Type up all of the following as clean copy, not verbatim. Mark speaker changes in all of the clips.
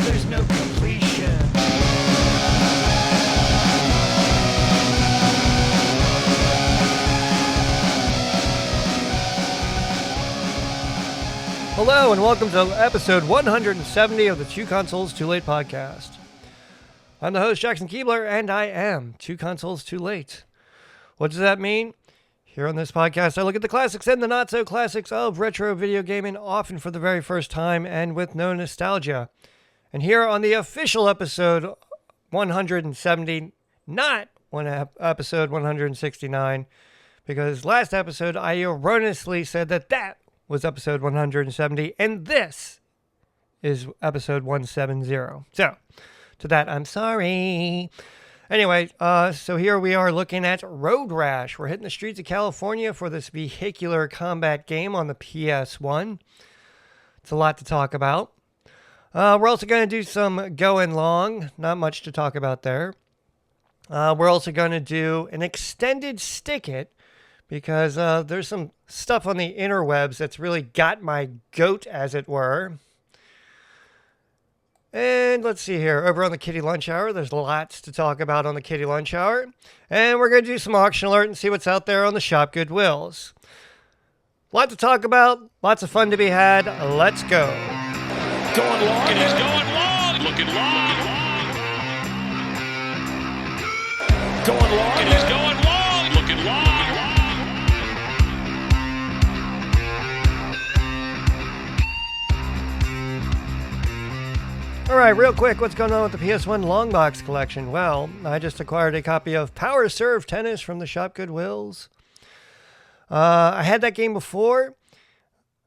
Speaker 1: there's no completion. Hello and welcome to episode 170 of the Two Consoles Too Late podcast. I'm the host, Jackson Keebler, and I am Two Consoles Too Late. What does that mean? Here on this podcast, I look at the classics and the not-so-classics of retro video gaming, often for the very first time and with no nostalgia. And here on the official episode 170, not episode 169, because last episode I erroneously said that was episode 170, and this is episode 170. So, to that, I'm sorry. Anyway, so here we are looking at Road Rash. We're hitting the streets of California for this vehicular combat game on the PS1. It's a lot to talk about. We're also going to do some going long. Not much to talk about there. We're also going to do an extended stick-it, because there's some stuff on the interwebs that's really got my goat, as it were. And let's see here. Over on the Kitty Lunch Hour, there's lots to talk about on the Kitty Lunch Hour. And we're going to do some auction alert and see what's out there on the Shop Goodwills. Lot to talk about. Lots of fun to be had. Let's go.
Speaker 2: Going long. It is going long. Looking long. Going long. It is going long. Looking long.
Speaker 1: All right, real quick, what's going on with the PS1 long box collection? Well, I just acquired a copy of Power Serve Tennis from the Shop Goodwills. I had that game before.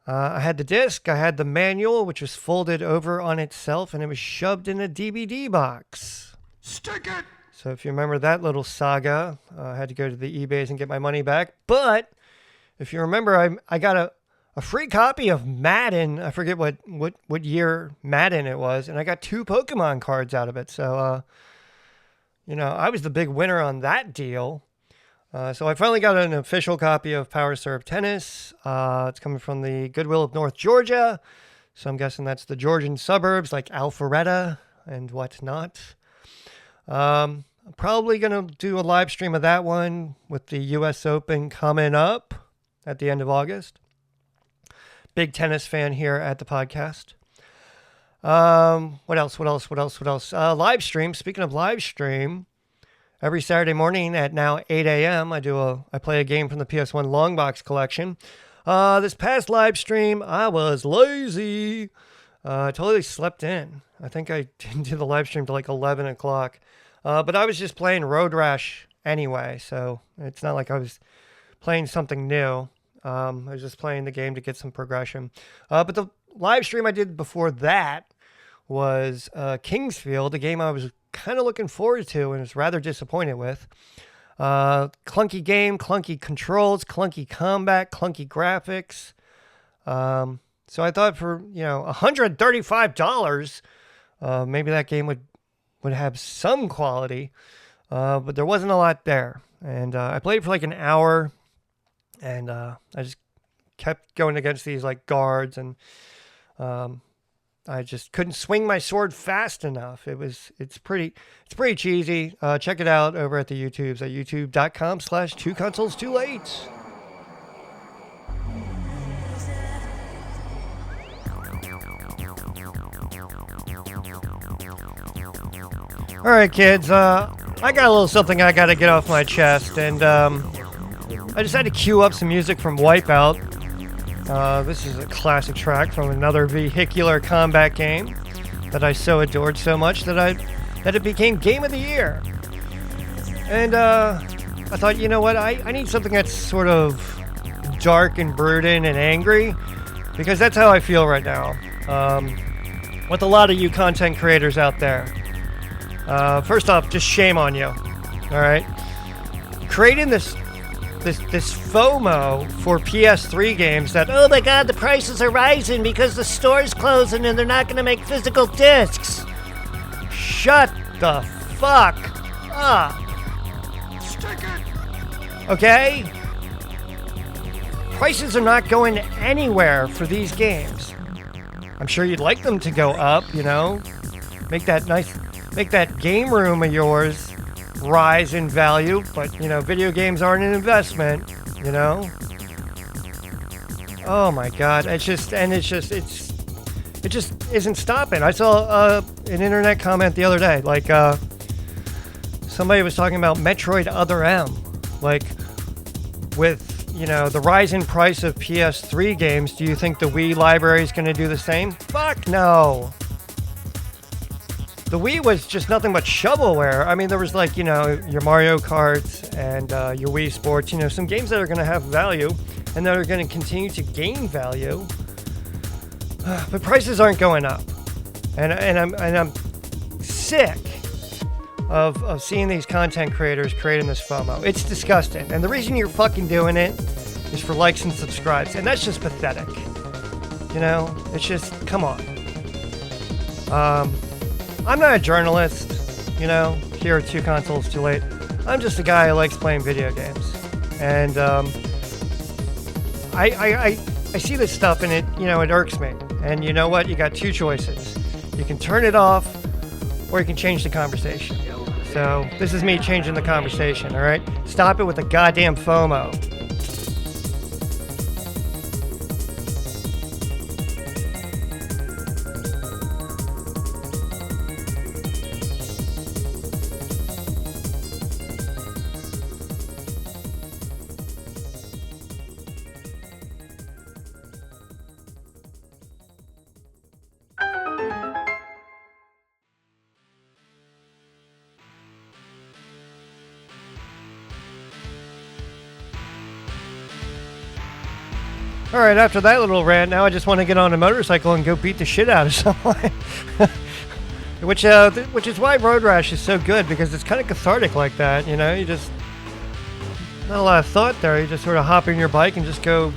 Speaker 1: I had the disc, I had the manual, which was folded over on itself, and it was shoved in a DVD box.
Speaker 3: Stick it!
Speaker 1: So if you remember that little saga, I had to go to the eBays and get my money back. But if you remember, I got a free copy of Madden. I forget what year Madden it was, and I got 2 Pokemon cards out of it. So, I was the big winner on that deal. So I finally got an official copy of Power Serve Tennis. It's coming from the Goodwill of North Georgia. So I'm guessing that's the Georgian suburbs like Alpharetta and whatnot. I'm probably going to do a live stream of that one with the U.S. Open coming up at the end of August. Big tennis fan here at the podcast. What else? Live stream. Speaking of live stream, every Saturday morning at now 8 a.m., I play a game from the PS1 long box collection. This past live stream, I was lazy. I totally slept in. I think I didn't do the live stream till like 11 o'clock. But I was just playing Road Rash anyway, so it's not like I was playing something new. I was just playing the game to get some progression. But the live stream I did before that was Kingsfield, a game I was kind of looking forward to and was rather disappointed with. Clunky game, clunky controls, clunky combat, clunky graphics. So I thought for, $135, maybe that game would have some quality. But there wasn't a lot there. And I played for like an hour. And I just kept going against these like guards, and I just couldn't swing my sword fast enough. It's pretty cheesy. Check it out over at the YouTubes at youtube.com/2consoles2late. All right, kids. I got a little something I got to get off my chest, and I decided to cue up some music from Wipeout. This is a classic track from another vehicular combat game that I so adored so much that it became Game of the Year. And I thought, you know what, I need something that's sort of dark and brooding and angry, because that's how I feel right now. With a lot of you content creators out there. First off, just shame on you. All right? Creating this FOMO for PS3 games that, oh my god, the prices are rising because the store's closing and they're not going to make physical discs. Shut the fuck up.
Speaker 3: Stick it.
Speaker 1: Okay? Prices are not going anywhere for these games. I'm sure you'd like them to go up, make that game room of yours rise in value. But, video games aren't an investment, Oh my God. It just isn't stopping. I saw an internet comment the other day, like, somebody was talking about Metroid Other M, like, with, the rise in price of PS3 games, do you think the Wii library is going to do the same? Fuck no. The Wii was just nothing but shovelware. I mean, there was like, your Mario Karts and your Wii Sports, some games that are going to have value and that are going to continue to gain value. But prices aren't going up. And I'm sick of seeing these content creators creating this FOMO. It's disgusting. And the reason you're fucking doing it is for likes and subscribes. And that's just pathetic. It's just, come on. I'm not a journalist, here at Two Consoles Too Late. I'm just a guy who likes playing video games. And I see this stuff and it irks me. And you know what? You got two choices. You can turn it off or you can change the conversation. So this is me changing the conversation, all right? Stop it with the goddamn FOMO. All right, after that little rant, now I just want to get on a motorcycle and go beat the shit out of someone. Which is why Road Rash is so good, because it's kind of cathartic like that, You just, not a lot of thought there. You just sort of hop in your bike and just go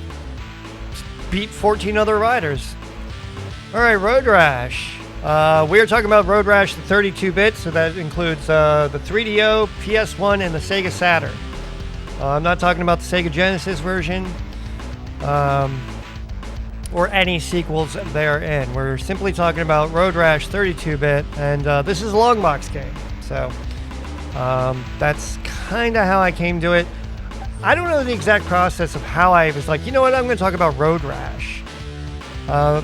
Speaker 1: beat 14 other riders. All right, Road Rash. We are talking about Road Rash, the 32-bit, so that includes the 3DO, PS1, and the Sega Saturn. I'm not talking about the Sega Genesis version. Or any sequels therein. We're simply talking about Road Rash 32-bit, and this is a long box game. So that's kind of how I came to it. I don't know the exact process of how I was like, you know what, I'm going to talk about Road Rash. I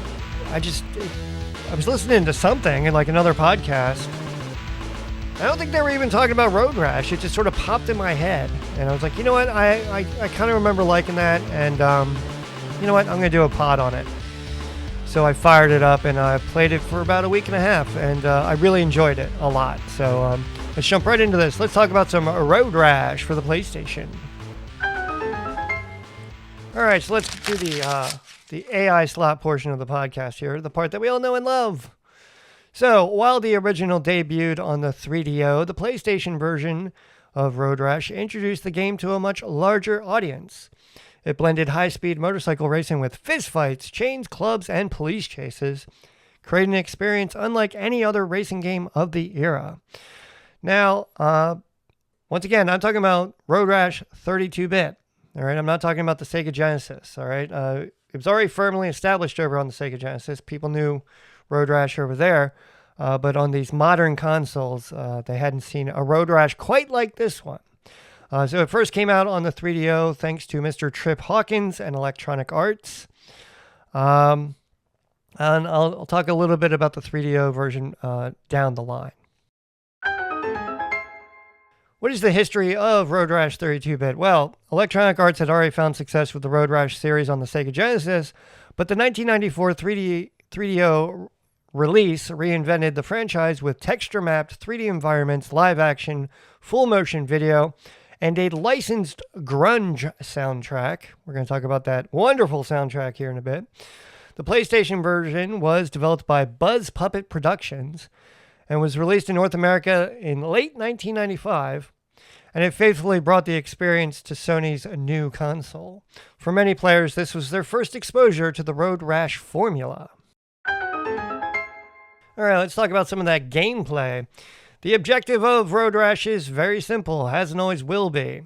Speaker 1: was listening to something in like another podcast. I don't think they were even talking about Road Rash. It just sort of popped in my head. And I was like, you know what, I kind of remember liking that, and you know what, I'm going to do a pod on it. So I fired it up and I played it for about a week and a half, and I really enjoyed it a lot. So let's jump right into this. Let's talk about some Road Rash for the PlayStation. All right, so let's do the AI slot portion of the podcast here, the part that we all know and love. So, while the original debuted on the 3DO, the PlayStation version of Road Rash introduced the game to a much larger audience. It blended high-speed motorcycle racing with fistfights, chains, clubs, and police chases, creating an experience unlike any other racing game of the era. Now, once again, I'm talking about Road Rash 32-bit. All right, I'm not talking about the Sega Genesis. All right, it was already firmly established over on the Sega Genesis. People knew Road Rash over there, but on these modern consoles, they hadn't seen a Road Rash quite like this one. So it first came out on the 3DO thanks to Mr. Trip Hawkins and Electronic Arts. And I'll talk a little bit about the 3DO version down the line. What is the history of Road Rash 32-bit? Well, Electronic Arts had already found success with the Road Rash series on the Sega Genesis, but the 1994 3DO release reinvented the franchise with texture-mapped 3D environments, live-action, full-motion video, and a licensed grunge soundtrack. We're going to talk about that wonderful soundtrack here in a bit. The PlayStation version was developed by Buzz Puppet Productions and was released in North America in late 1995, and it faithfully brought the experience to Sony's new console. For many players, this was their first exposure to the Road Rash formula. All right, let's talk about some of that gameplay. The objective of Road Rash is very simple, has and always will be.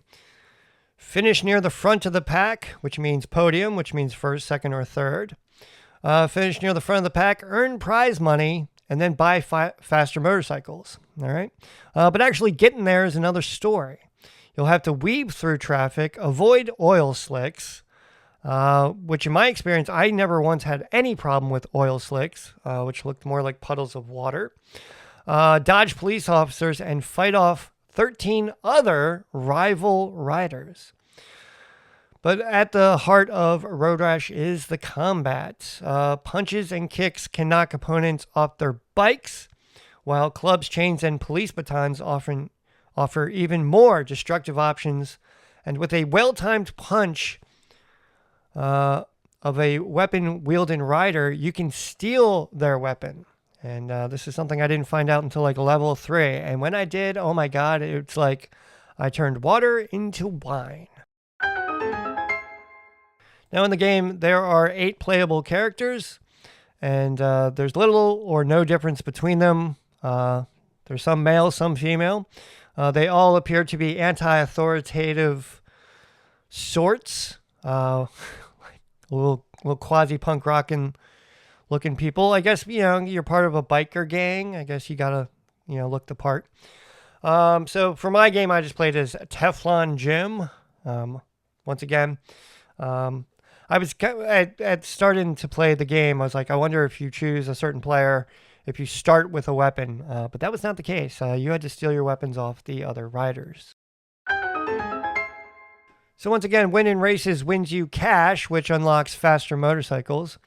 Speaker 1: Finish near the front of the pack, which means podium, which means first, second, or third. Finish near the front of the pack, earn prize money, and then buy faster motorcycles. All right. But actually getting there is another story. You'll have to weave through traffic, avoid oil slicks, which in my experience, I never once had any problem with oil slicks, which looked more like puddles of water. Dodge police officers and fight off 13 other rival riders. But at the heart of Road Rash is the combat. Punches and kicks can knock opponents off their bikes, while clubs, chains, and police batons often offer even more destructive options. And with a well-timed punch of a weapon-wielding rider, you can steal their weapon. And this is something I didn't find out until like level 3. And when I did, oh my god, it's like I turned water into wine. Now in the game, there are 8 playable characters, and there's little or no difference between them. There's some male, some female. They all appear to be anti-authoritative sorts, little quasi-punk rockin' looking people. I guess, you're part of a biker gang. I guess you gotta, look the part. So for my game, I just played as Teflon Jim. Once again, I was at starting to play the game. I was like, I wonder if you choose a certain player, if you start with a weapon. But that was not the case. You had to steal your weapons off the other riders. So once again, winning races wins you cash, which unlocks faster motorcycles,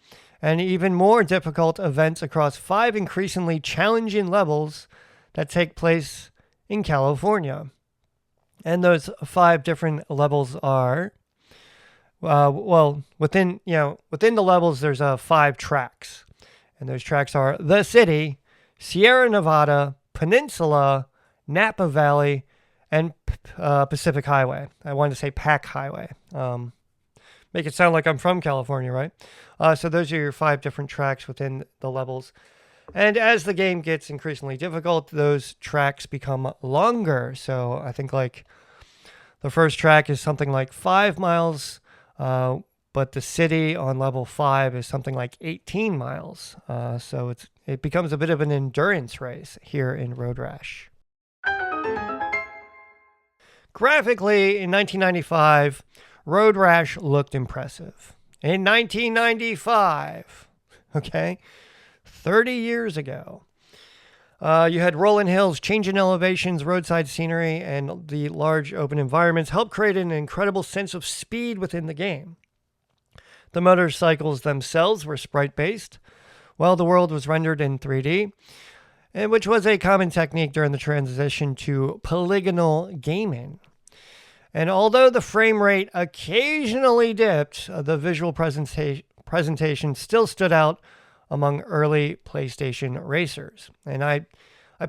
Speaker 1: and even more difficult events across 5 increasingly challenging levels that take place in California. And those 5 different levels are, within the levels, there's 5 tracks. And those tracks are The City, Sierra Nevada, Peninsula, Napa Valley, and Pacific Highway. I wanted to say Pac Highway. Make it sound like I'm from California, right? So those are your 5 different tracks within the levels. And as the game gets increasingly difficult, those tracks become longer. So I think like the first track is something like 5 miles, but the city on level 5 is something like 18 miles. So it becomes a bit of an endurance race here in Road Rash. Graphically, in 1995, Road Rash looked impressive. In 1995, okay, 30 years ago, you had rolling hills, changing elevations, roadside scenery, and the large open environments helped create an incredible sense of speed within the game. The motorcycles themselves were sprite-based, while the world was rendered in 3D, which was a common technique during the transition to polygonal gaming. And although the frame rate occasionally dipped, the visual presentation still stood out among early PlayStation racers. And I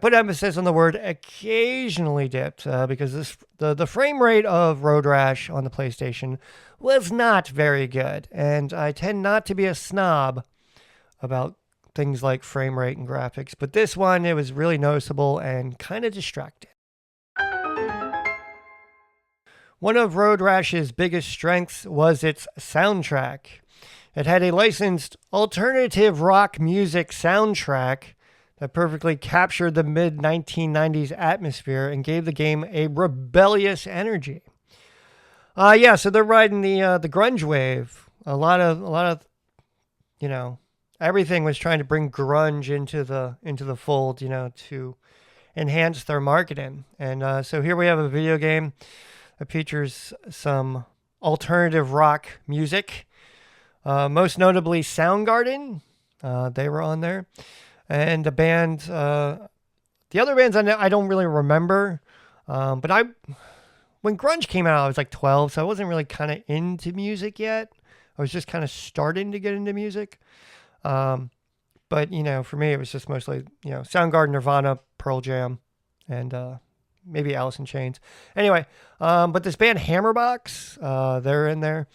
Speaker 1: put emphasis on the word occasionally dipped because the frame rate of Road Rash on the PlayStation was not very good. And I tend not to be a snob about things like frame rate and graphics. But this one, it was really noticeable and kind of distracting. One of Road Rash's biggest strengths was its soundtrack. It had a licensed alternative rock music soundtrack that perfectly captured the mid-1990s atmosphere and gave the game a rebellious energy. So they're riding the grunge wave. A lot of everything was trying to bring grunge into the fold, to enhance their marketing. And so here we have a video game that features some alternative rock music. Most notably Soundgarden, they were on there. And a band, the other bands I don't really remember. But when grunge came out, I was like 12, so I wasn't really kind of into music yet. I was just kind of starting to get into music. But, for me, it was just mostly, Soundgarden, Nirvana, Pearl Jam, and maybe Alice in Chains. Anyway, but this band Hammerbox, they're in there.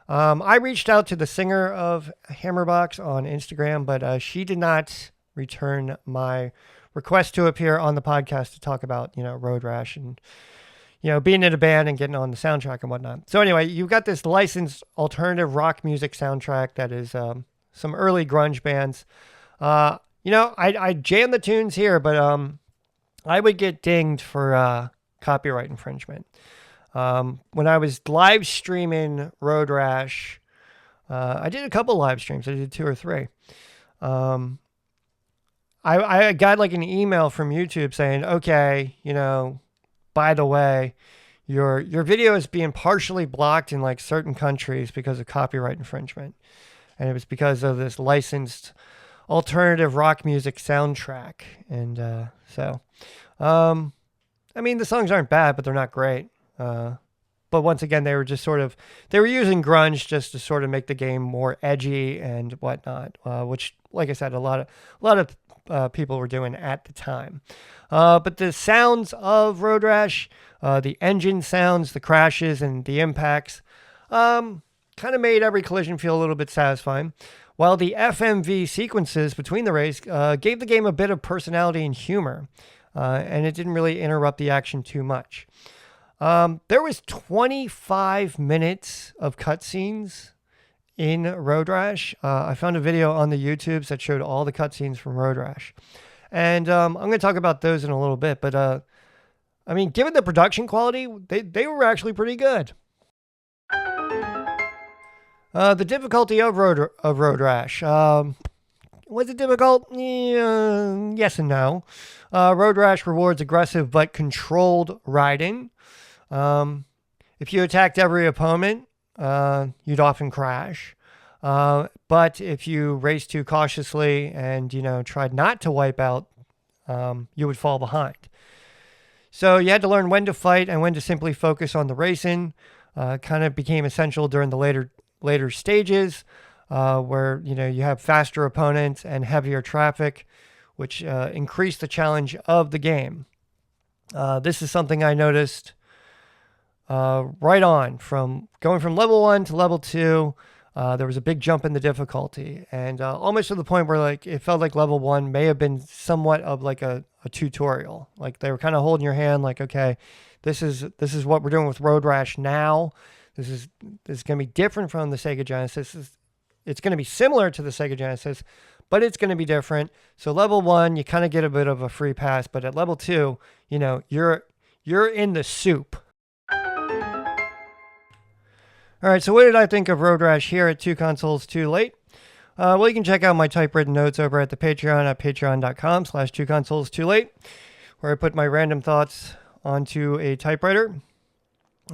Speaker 1: I reached out to the singer of Hammerbox on Instagram, but she did not return my request to appear on the podcast to talk about, Road Rash and, being in a band and getting on the soundtrack and whatnot. So anyway, you've got this licensed alternative rock music soundtrack that is some early grunge bands. I jam the tunes here, but I would get dinged for copyright infringement. When I was live streaming Road Rash, I did a couple live streams. I did 2 or 3. I got like an email from YouTube saying, okay, by the way, your video is being partially blocked in like certain countries because of copyright infringement. And it was because of this licensed alternative rock music soundtrack. And the songs aren't bad, but they're not great. But once again, they were using grunge just to sort of make the game more edgy and whatnot, which, like I said, a lot of people were doing at the time. But the sounds of Road Rash, the engine sounds, the crashes, and the impacts, kind of made every collision feel a little bit satisfying, while the FMV sequences between the race gave the game a bit of personality and humor, and it didn't really interrupt the action too much. There was 25 minutes of cutscenes in Road Rash. I found a video on the YouTubes that showed all the cutscenes from Road Rash. And I'm going to talk about those in a little bit. But, given the production quality, they were actually pretty good. The difficulty of Road Rash. Was it difficult? Yes and no. Road Rash rewards aggressive but controlled riding. If you attacked every opponent, you'd often crash. But if you raced too cautiously and, tried not to wipe out, you would fall behind. So you had to learn when to fight and when to simply focus on the racing. Kind of became essential during the later stages, where, you have faster opponents and heavier traffic, which increased the challenge of the game. This is something I noticed right on from going from level 1 to level 2. There was a big jump in the difficulty, and almost to the point where like it felt like level 1 may have been somewhat of like a tutorial. Like they were kind of holding your hand, like, okay, this is what we're doing with Road Rash now. This is going to be different from the Sega Genesis. It's going to be similar to the Sega Genesis, but it's going to be different. So level 1, you kind of get a bit of a free pass, but at level 2, you're in the soup. All right, so what did I think of Road Rash here at 2 Consoles Too Late? Well, you can check out my typewritten notes over at the Patreon at patreon.com/2consoles2late, where I put my random thoughts onto a typewriter.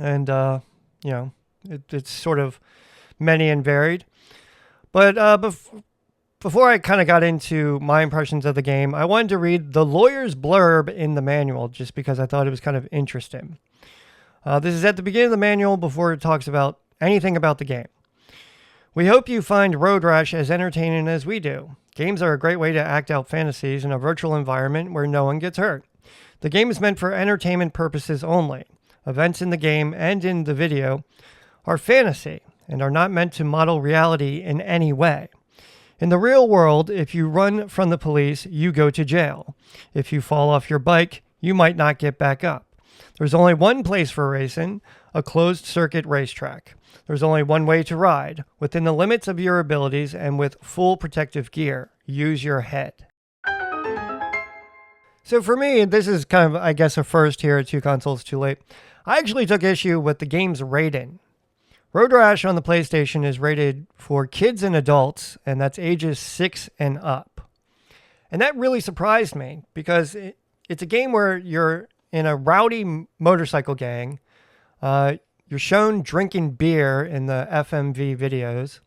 Speaker 1: And, it's sort of many and varied. But before I kind of got into my impressions of the game, I wanted to read the lawyer's blurb in the manual just because I thought it was kind of interesting. This is at the beginning of the manual before it talks about anything about the game. We hope you find Road Rash as entertaining as we do. Games are a great way to act out fantasies in a virtual environment where no one gets hurt. The game is meant for entertainment purposes only. Events in the game and in the video are fantasy and are not meant to model reality in any way. In the real world, if you run from the police, you go to jail. If you fall off your bike, you might not get back up. There's only one place for racing, a closed-circuit racetrack. There's only one way to ride, within the limits of your abilities and with full protective gear. Use your head. So for me, this is kind of, I guess, a first here at 2 Consoles Too Late. I actually took issue with the game's rating. Road Rash on the PlayStation is rated for kids and adults, and that's ages 6 and up. And that really surprised me, because it's a game where you're in a rowdy motorcycle gang. You're shown drinking beer in the FMV videos,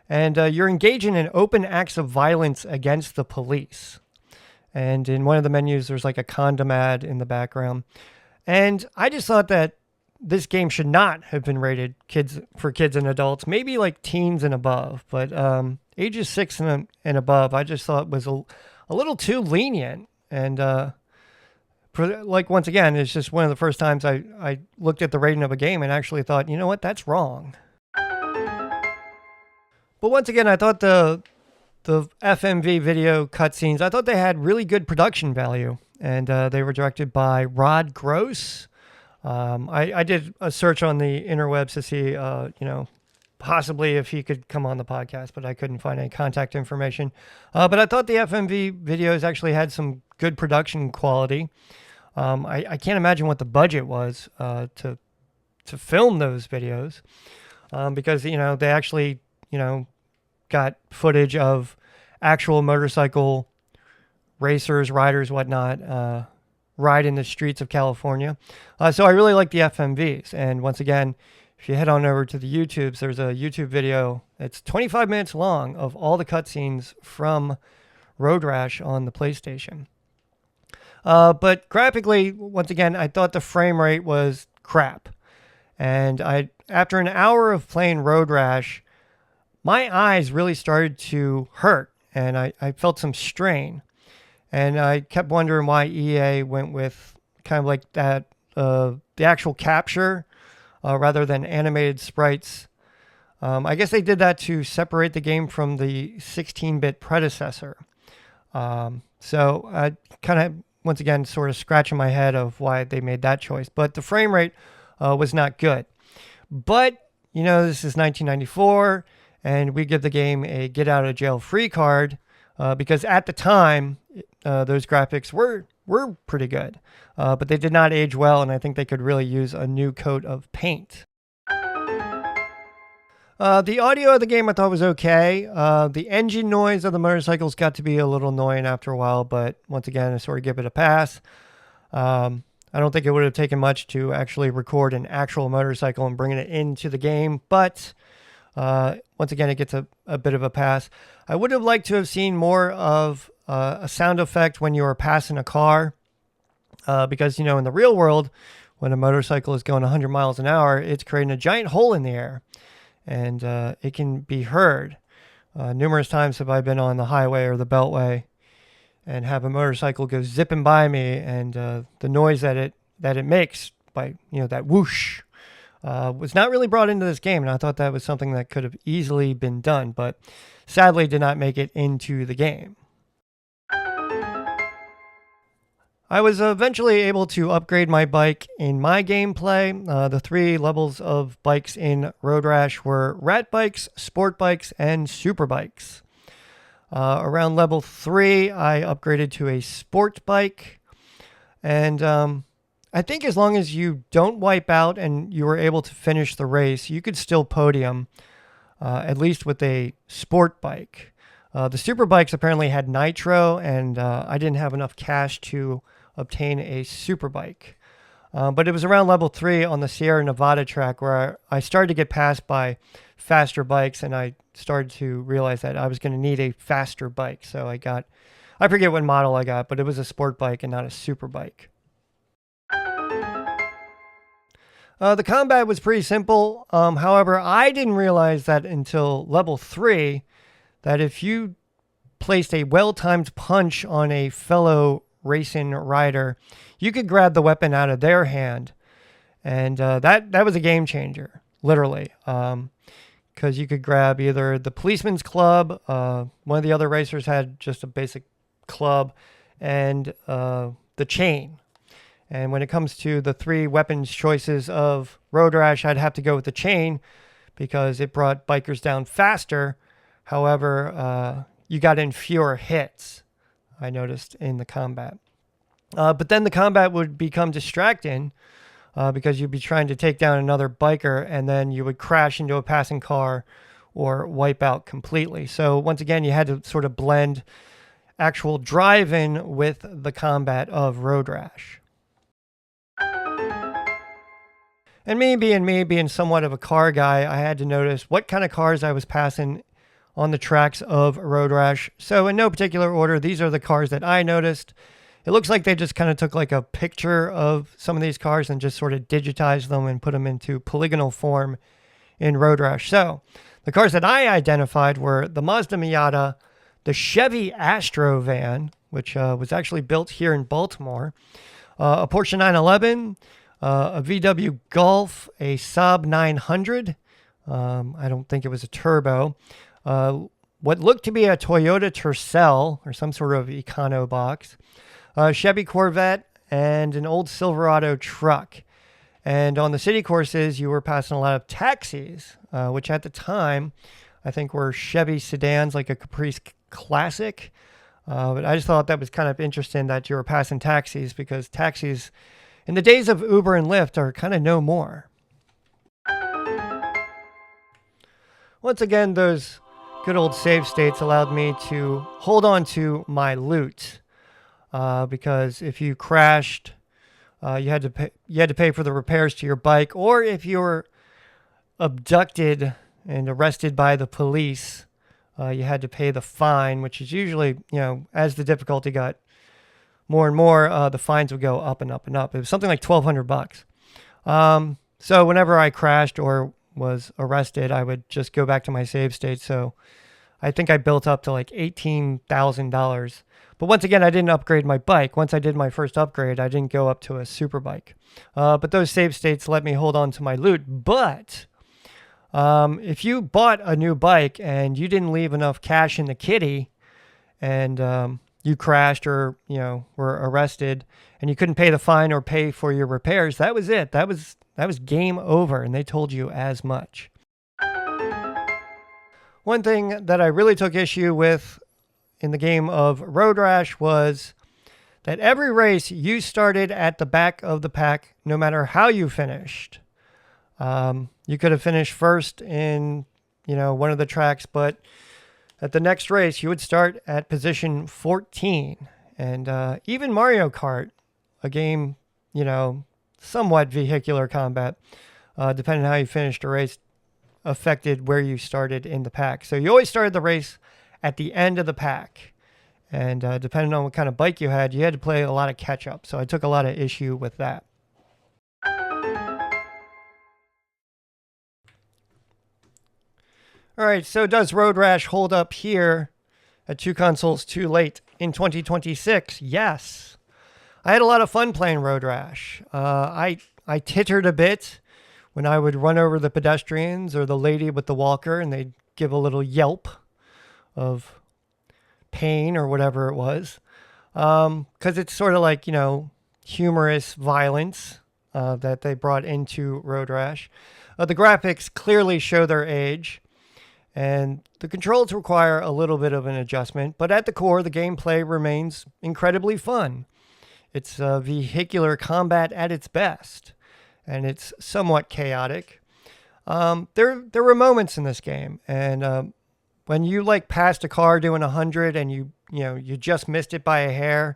Speaker 1: and you're engaging in open acts of violence against the police. And in one of the menus, there's like a condom ad in the background. And I just thought that this game should not have been rated for kids and adults, maybe like teens and above. But ages 6 and above, I just thought was a little too lenient. And once again, it's just one of the first times I looked at the rating of a game and actually thought, you know what, that's wrong. But once again, I thought the FMV video cutscenes, I thought they had really good production value. And they were directed by Rod Gross. I did a search on the interwebs to see, possibly if he could come on the podcast, but I couldn't find any contact information. But I thought the FMV videos actually had some good production quality. I can't imagine what the budget was to film those videos, because they actually got footage of actual motorcycle racers, riders, whatnot, ride in the streets of California. So I really like the FMVs. And once again, if you head on over to the YouTubes, there's a YouTube video. It's 25 minutes long of all the cutscenes from Road Rash on the PlayStation. But graphically, once again, I thought the frame rate was crap. And after an hour of playing Road Rash, my eyes really started to hurt, and I felt some strain. And I kept wondering why EA went with kind of like that, the actual capture rather than animated sprites. I guess they did that to separate the game from the 16-bit predecessor. So I kind of, once again, sort of scratching my head of why they made that choice. But the frame rate was not good. But, this is 1994, and we give the game a get-out-of-jail-free card because at the time, those graphics were pretty good. But they did not age well, and I think they could really use a new coat of paint. The audio of the game I thought was okay. The engine noise of the motorcycles got to be a little annoying after a while, but once again, I sort of give it a pass. I don't think it would have taken much to actually record an actual motorcycle and bring it into the game, but once again, it gets a bit of a pass. I would have liked to have seen more of a sound effect when you were passing a car, because, in the real world, when a motorcycle is going 100 miles an hour, it's creating a giant hole in the air, and it can be heard. Numerous times have I been on the highway or the beltway and have a motorcycle go zipping by me, and the noise that it makes by, that whoosh, was not really brought into this game, and I thought that was something that could have easily been done, but sadly did not make it into the game. I was eventually able to upgrade my bike in my gameplay. The 3 levels of bikes in Road Rash were rat bikes, sport bikes, and super bikes. Around level 3, I upgraded to a sport bike, and I think as long as you don't wipe out and you were able to finish the race, you could still podium, at least with a sport bike. The super bikes apparently had nitro, and I didn't have enough cash to obtain a super bike. But it was around level 3 on the Sierra Nevada track where I started to get passed by faster bikes, and I started to realize that I was going to need a faster bike. So I forget what model I got, but it was a sport bike and not a super bike. The combat was pretty simple. However, I didn't realize that until level 3 that if you placed a well-timed punch on a fellow racing rider, you could grab the weapon out of their hand. And that was a game changer, literally. Because you could grab either the policeman's club, one of the other racers had just a basic club, and the chain. And when it comes to the 3 weapons choices of Road Rash, I'd have to go with the chain because it brought bikers down faster. However, you got in fewer hits, I noticed, in the combat. But then the combat would become distracting because you'd be trying to take down another biker, and then you would crash into a passing car or wipe out completely. So once again, you had to sort of blend actual driving with the combat of Road Rash. And me being somewhat of a car guy, I had to notice what kind of cars I was passing on the tracks of Road Rash. So in no particular order, these are the cars that I noticed. It looks like they just kind of took like a picture of some of these cars and just sort of digitized them and put them into polygonal form in Road Rash. So the cars that I identified were the Mazda Miata, the Chevy Astro van, which was actually built here in Baltimore, a Porsche 911, a VW Golf, a Saab 900. I don't think it was a turbo. What looked to be a Toyota Tercel or some sort of econo box, a Chevy Corvette, and an old Silverado truck. And on the city courses, you were passing a lot of taxis, which at the time, I think were Chevy sedans, like a Caprice Classic. But I just thought that was kind of interesting that you were passing taxis, because taxis in the days of Uber and Lyft are kind of no more. Once again, those good old save states allowed me to hold on to my loot, because if you crashed, you had to pay for the repairs to your bike, or if you were abducted and arrested by the police, you had to pay the fine, which is usually, as the difficulty got more and more, the fines would go up and up and up. It was something like $1,200. So whenever I crashed or was arrested, I would just go back to my save state. So I think I built up to like $18,000. But once again, I didn't upgrade my bike. Once I did my first upgrade, I didn't go up to a super bike. But those save states let me hold on to my loot. But if you bought a new bike and you didn't leave enough cash in the kitty, and you crashed or were arrested, and you couldn't pay the fine or pay for your repairs, that was it. That was game over, and they told you as much. One thing that I really took issue with in the game of Road Rash was that every race you started at the back of the pack, no matter how you finished. You could have finished first in, one of the tracks, but at the next race, you would start at position 14. And even Mario Kart, a game, somewhat vehicular combat, depending on how you finished a race, affected where you started in the pack. So you always started the race at the end of the pack. And depending on what kind of bike you had to play a lot of catch up. So I took a lot of issue with that. All right, so does Road Rash hold up here at Two Consoles Too Late in 2026? Yes. I had a lot of fun playing Road Rash. I tittered a bit when I would run over the pedestrians or the lady with the walker, and they'd give a little yelp of pain or whatever it was. Because it's sort of like, humorous violence that they brought into Road Rash. The graphics clearly show their age. And the controls require a little bit of an adjustment, but at the core, the gameplay remains incredibly fun. It's vehicular combat at its best, and it's somewhat chaotic. There were moments in this game, and when you passed a car doing 100 and you just missed it by a hair,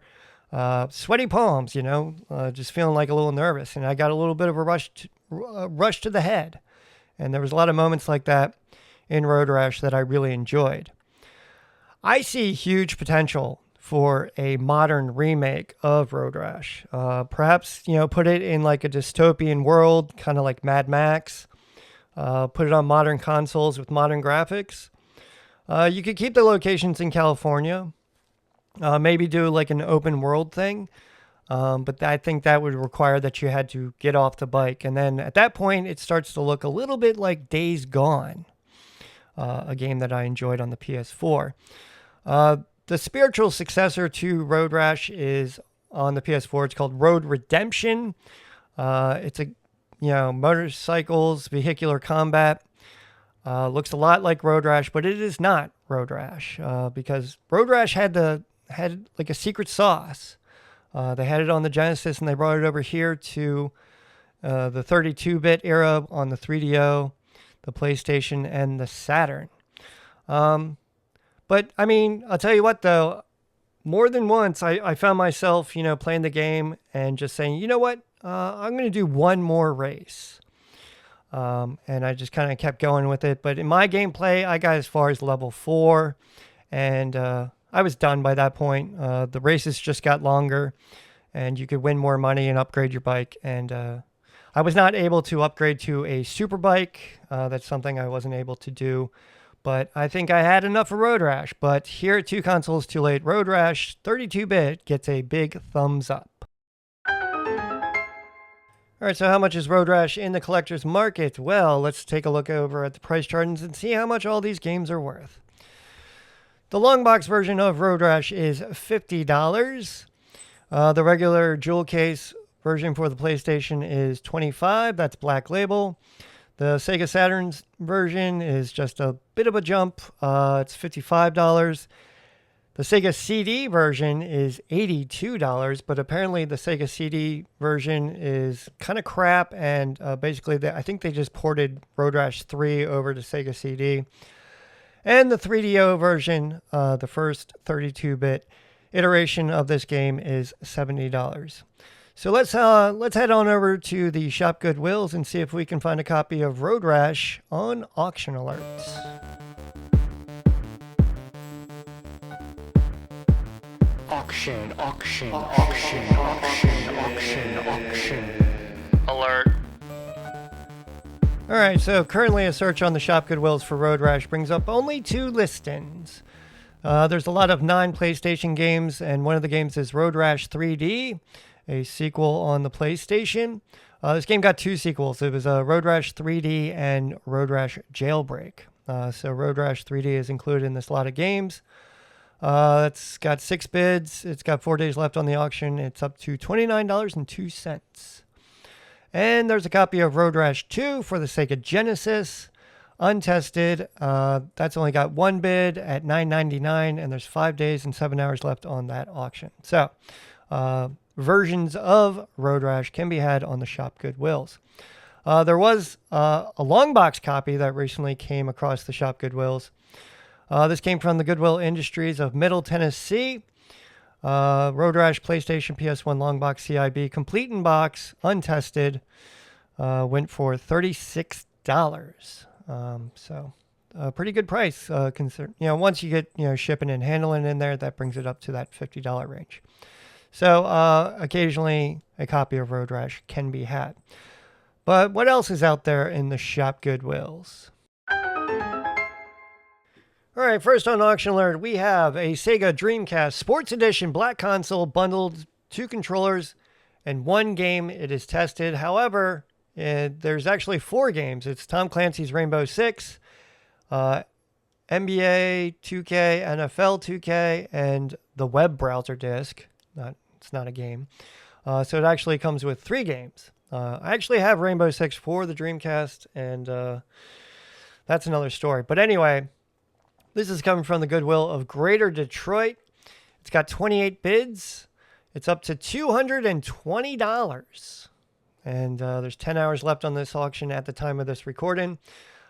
Speaker 1: sweaty palms, just feeling like a little nervous, and I got a little bit of a rush to the head, and there was a lot of moments like that in Road Rash that I really enjoyed. I see huge potential for a modern remake of Road Rash. Perhaps, put it in like a dystopian world, kind of like Mad Max. Put it on modern consoles with modern graphics. You could keep the locations in California. Maybe do like an open world thing. But I think that would require that you had to get off the bike. And then at that point, it starts to look a little bit like Days Gone. A game that I enjoyed on the PS4. The spiritual successor to Road Rash is on the PS4. It's called Road Redemption. It's a motorcycles, vehicular combat. Looks a lot like Road Rash, but it is not Road Rash because Road Rash had like a secret sauce. They had it on the Genesis and they brought it over here to the 32-bit era on the 3DO. The PlayStation and the Saturn. But I mean, I'll tell you what though, more than once I found myself, playing the game and just saying, you know what, I'm going to do one more race. And I just kind of kept going with it. But in my gameplay, I got as far as level 4 and I was done by that point. The races just got longer and you could win more money and upgrade your bike. And I was not able to upgrade to a super bike. That's something I wasn't able to do. But I think I had enough of Road Rash. But here at Two Consoles Too Late, Road Rash 32-bit gets a big thumbs up. All right, so how much is Road Rash in the collector's market? Well, let's take a look over at the price charts and see how much all these games are worth. The long box version of Road Rash is $50. The regular jewel case version for the PlayStation is $25. That's Black Label. The Sega Saturn's version is just a bit of a jump. It's $55. The Sega CD version is $82, but apparently the Sega CD version is kind of crap, and basically I think they just ported Road Rash 3 over to Sega CD. And the 3DO version, the first 32-bit iteration of this game, is $70. So let's head on over to the Shop Goodwills and see if we can find a copy of Road Rash on Auction Alerts.
Speaker 4: Auction alert.
Speaker 1: All right, so currently a search on the Shop Goodwills for Road Rash brings up only 2 listings. There's a lot of non-PlayStation games, and one of the games is Road Rash 3D, a sequel on the PlayStation. This game got 2 sequels. It was Road Rash 3D and Road Rash Jailbreak. So Road Rash 3D is included in this lot of games. It's got 6 bids. It's got 4 days left on the auction. It's up to $29.02. And there's a copy of Road Rash 2 for the Sega Genesis, untested. That's only got 1 bid at $9.99, and there's 5 days and 7 hours left on that auction. So, versions of Road Rash can be had on the Shop Goodwills. There was a long box copy that recently came across the Shop Goodwills. This came from the Goodwill Industries of Middle Tennessee. Road Rash PlayStation PS1 long box CIB, complete in box, untested, went for $36. So a pretty good price. Once you get shipping and handling in there, that brings it up to that $50 range. So occasionally a copy of Road Rash can be had. But what else is out there in the Shop Goodwills? All right, first on Auction Alert, we have a Sega Dreamcast Sports Edition Black Console bundled 2 controllers and 1 game it is tested. However, there's actually 4 games. It's Tom Clancy's Rainbow Six, NBA 2K, NFL 2K, and the web browser disc. It's not a game. So it actually comes with 3 games. I actually have Rainbow Six for the Dreamcast, and that's another story. But anyway, this is coming from the Goodwill of Greater Detroit. It's got 28 bids. It's up to $220. And there's 10 hours left on this auction at the time of this recording.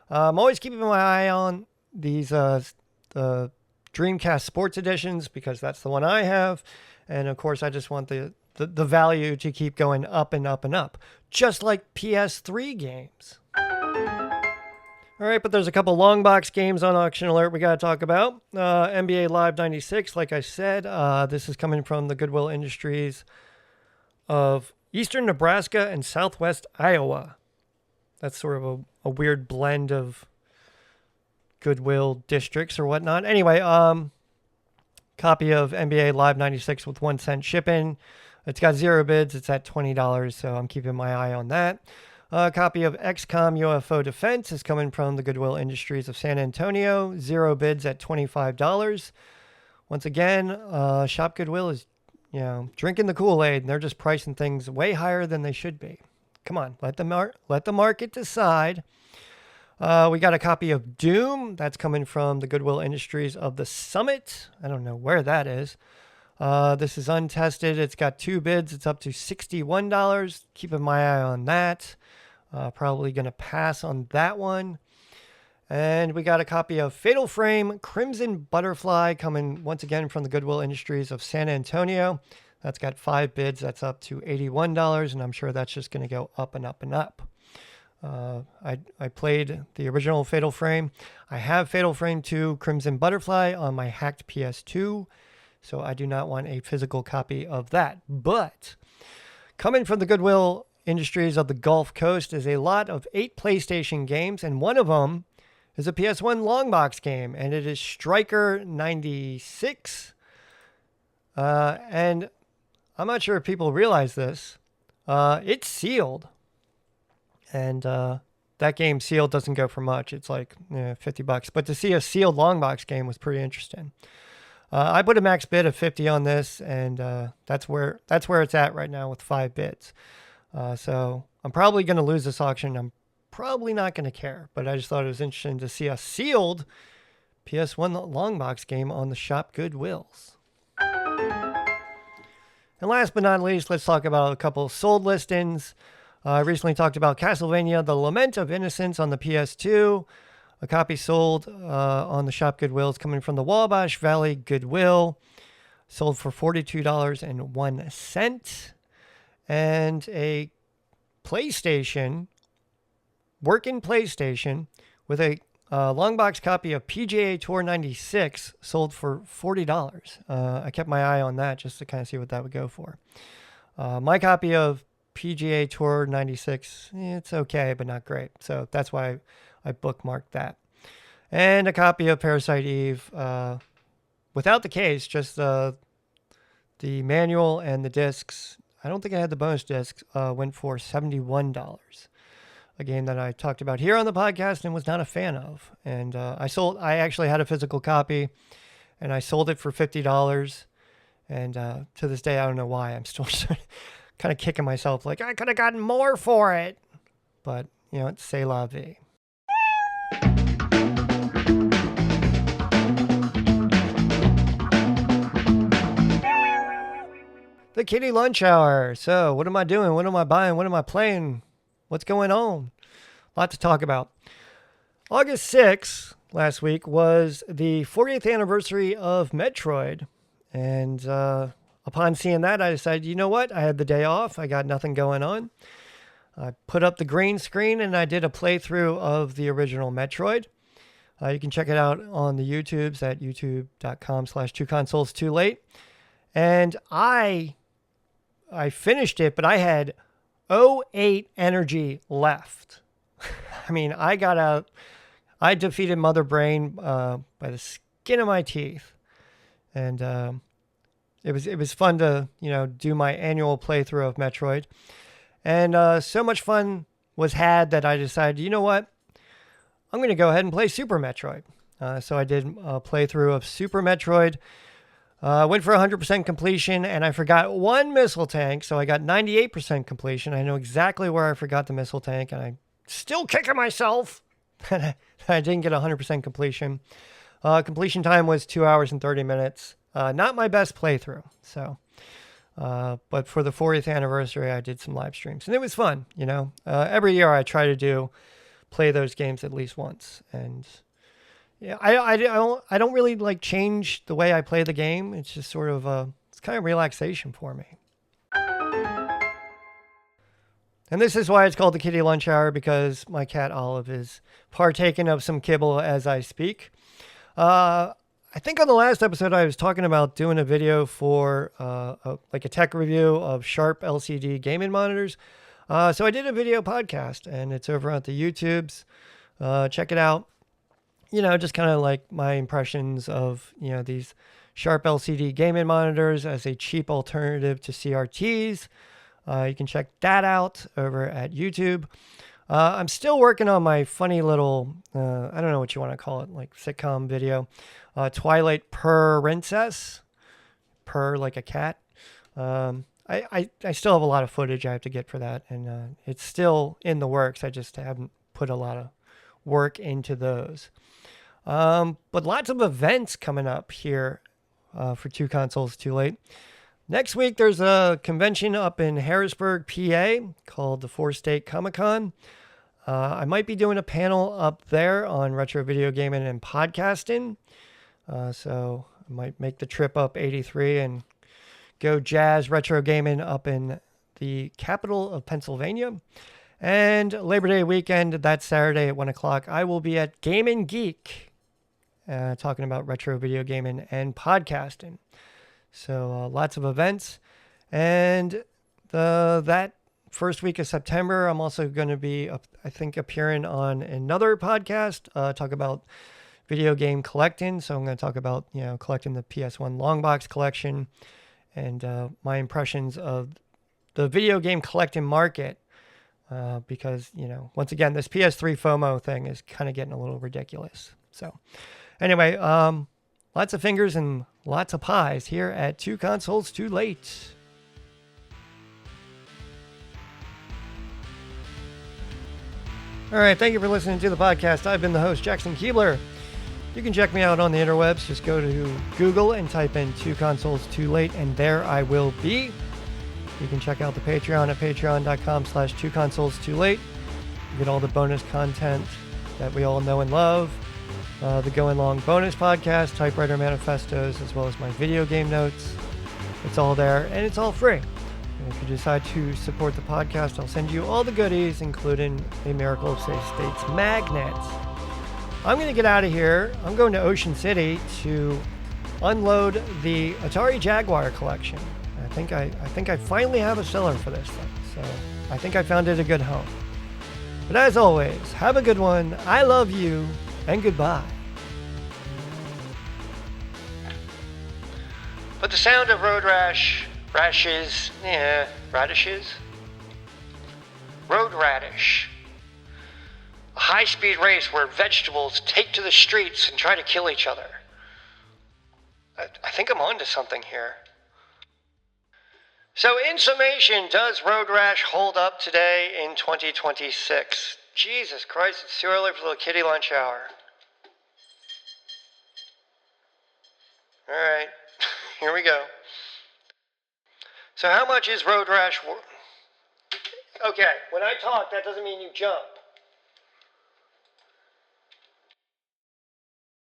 Speaker 1: I'm always keeping my eye on these the Dreamcast Sports Editions because that's the one I have. And of course, I just want the value to keep going up and up and up, just like PS3 games. All right, but there's a couple long box games on Auction Alert we got to talk about. NBA Live 96, like I said, this is coming from the Goodwill Industries of Eastern Nebraska and Southwest Iowa. That's sort of a weird blend of Goodwill districts or whatnot. Anyway, copy of NBA Live 96 with 1 cent shipping. It's got 0 bids. It's at $20, so I'm keeping my eye on that. A copy of XCOM UFO Defense is coming from the Goodwill Industries of San Antonio. 0 bids at $25. Once again, Shop Goodwill is, drinking the Kool-Aid, and they're just pricing things way higher than they should be. Come on, let the market decide. We got a copy of Doom. That's coming from the Goodwill Industries of the Summit. I don't know where that is. This is untested. It's got 2 bids. It's up to $61. Keeping my eye on that. Probably going to pass on that one. And we got a copy of Fatal Frame Crimson Butterfly coming once again from the Goodwill Industries of San Antonio. That's got 5 bids. That's up to $81. And I'm sure that's just going to go up and up and up. I played the original Fatal Frame. I have Fatal Frame 2 Crimson Butterfly on my hacked PS2. So I do not want a physical copy of that. But coming from the Goodwill Industries of the Gulf Coast is a lot of 8 PlayStation games, and one of them is a PS1 long box game, and it is Striker 96. And I'm not sure if people realize this. It's sealed. And that game sealed doesn't go for much. It's like $50. But to see a sealed long box game was pretty interesting. I put a max bid of 50 on this, and that's where it's at right now with 5 bids. So I'm probably going to lose this auction. I'm probably not going to care, but I just thought it was interesting to see a sealed PS1 long box game on the shop Goodwills. And last but not least, let's talk about a couple of sold listings. I recently talked about Castlevania: The Lament of Innocence on the PS2. A copy sold on the shop Goodwills coming from the Wabash Valley Goodwill. Sold for $42.01. And a PlayStation, working PlayStation, with a long box copy of PGA Tour 96 sold for $40. I kept my eye on that just to kind of see what that would go for. My copy of PGA Tour 96, it's okay, but not great. So that's why I bookmarked that. And a copy of Parasite Eve without the case, just the manual and the discs. I don't think I had the bonus discs. Went for $71. A game that I talked about here on the podcast and was not a fan of. And I actually had a physical copy, and I sold it for $50. And to this day, I don't know why. I'm still kind of kicking myself like I could have gotten more for it. But, it's c'est la vie. The Kitty Lunch Hour. So, what am I doing? What am I buying? What am I playing? What's going on? A lot to talk about. August 6th, last week, was the 40th anniversary of Metroid. And upon seeing that, I decided, you know what? I had the day off. I got nothing going on. I put up the green screen and I did a playthrough of the original Metroid. You can check it out on the YouTubes at youtube.com/2consoles2late. And I finished it, but I had 08 energy left. I mean, I defeated Mother Brain by the skin of my teeth. And it was fun to, do my annual playthrough of Metroid. And so much fun was had that I decided, you know what? I'm going to go ahead and play Super Metroid. So I did a playthrough of Super Metroid. Went for 100% completion, and I forgot one missile tank, so I got 98% completion. I know exactly where I forgot the missile tank, and I'm still kicking myself that I didn't get 100% completion. Completion time was 2 hours and 30 minutes. Not my best playthrough, so... but for the 40th anniversary, I did some live streams, and it was fun, Every year I try to play those games at least once, and yeah, I don't really like change the way I play the game. It's just sort of it's kind of relaxation for me. And this is why it's called the Kitty Lunch Hour, because my cat Olive is partaking of some kibble as I speak. I think on the last episode, I was talking about doing a video for a tech review of Sharp LCD gaming monitors. So I did a video podcast, and it's over at the YouTubes. Check it out. Just kind of like my impressions of, these Sharp LCD gaming monitors as a cheap alternative to CRTs. You can check that out over at YouTube. I'm still working on my funny little, I don't know what you want to call it, like sitcom video. Twilight Princess. Purr like a cat. I still have a lot of footage I have to get for that, and it's still in the works. I just haven't put a lot of work into those. But lots of events coming up here for 2 Consoles Too Late. Next week, there's a convention up in Harrisburg, PA, called the 4-State Comic-Con. I might be doing a panel up there on retro video gaming and podcasting. So I might make the trip up 83 and go jazz retro gaming up in the capital of Pennsylvania. And Labor Day weekend, that Saturday at 1 o'clock, I will be at Game & Geek, talking about retro video gaming and podcasting. So lots of events. And that first week of September, I'm also going to be, I think, appearing on another podcast, talk about video game collecting. So I'm going to talk about, collecting the PS1 long box collection and my impressions of the video game collecting market. Because, once again, this PS3 FOMO thing is kind of getting a little ridiculous. So anyway, lots of fingers and lots of pies here at Two Consoles Too Late. All right, thank you for listening to the podcast. I've been the host, Jackson Keebler. You can check me out on the interwebs. Just go to Google and type in Two Consoles Too Late, and there I will be. You can check out the Patreon at patreon.com/2consoles2late. You get all the bonus content that we all know and love. The Going Long bonus podcast, typewriter manifestos, as well as my video game notes. It's all there, and it's all free. And if you decide to support the podcast, I'll send you all the goodies, including a Miracle of Safe States magnet. I'm going to get out of here. I'm going to Ocean City to unload the Atari Jaguar collection. I think I finally have a seller for this thing, so I think I found it a good home. But as always, have a good one. I love you, and goodbye. But the sound of Road Rash, radishes, Road Radish. A high-speed race where vegetables take to the streets and try to kill each other. I think I'm onto something here. So in summation, does Road Rash hold up today in 2026? Jesus Christ, it's too early for the kitty lunch hour. All right, here we go. So how much is Road Rash worth? Okay, when I talk, that doesn't mean you jump.